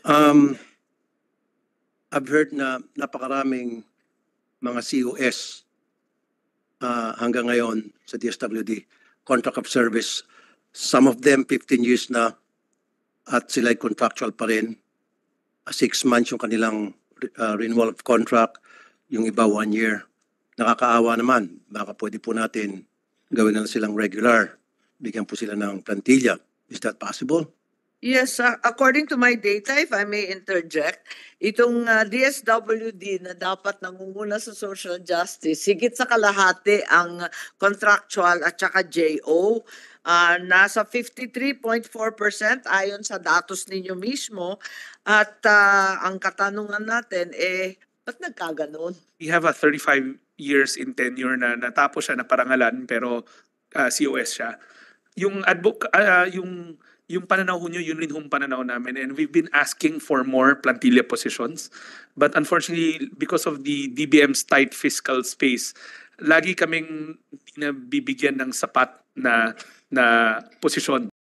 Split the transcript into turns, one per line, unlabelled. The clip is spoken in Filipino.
Um, I've heard na napakaraming mga COS hanggang ngayon sa DSWD, contract of service. Some of them 15 years na at sila'y contractual pa rin. 6 months yung kanilang renewal of contract, yung iba 1 year. Nakakaawa naman, baka pwede po natin gawin na silang regular. Bigyan po sila ng plantilla. Is that possible?
Yes, according to my data, if I may interject, itong DSWD na dapat nangunguna sa social justice, higit sa kalahati ang contractual at saka JO, nasa 53.4% ayon sa datos ninyo mismo. At ang katanungan natin, ba't nagkaganon?
We have a 35 years in tenure na natapos siya na parangalan pero COS siya. Yung yung pananaw ho nyo, yun rin hong pananaw namin, and we've been asking for more plantilla positions. But unfortunately, because of the DBM's tight fiscal space, lagi kaming hindi nabibigyan ng sapat na posisyon.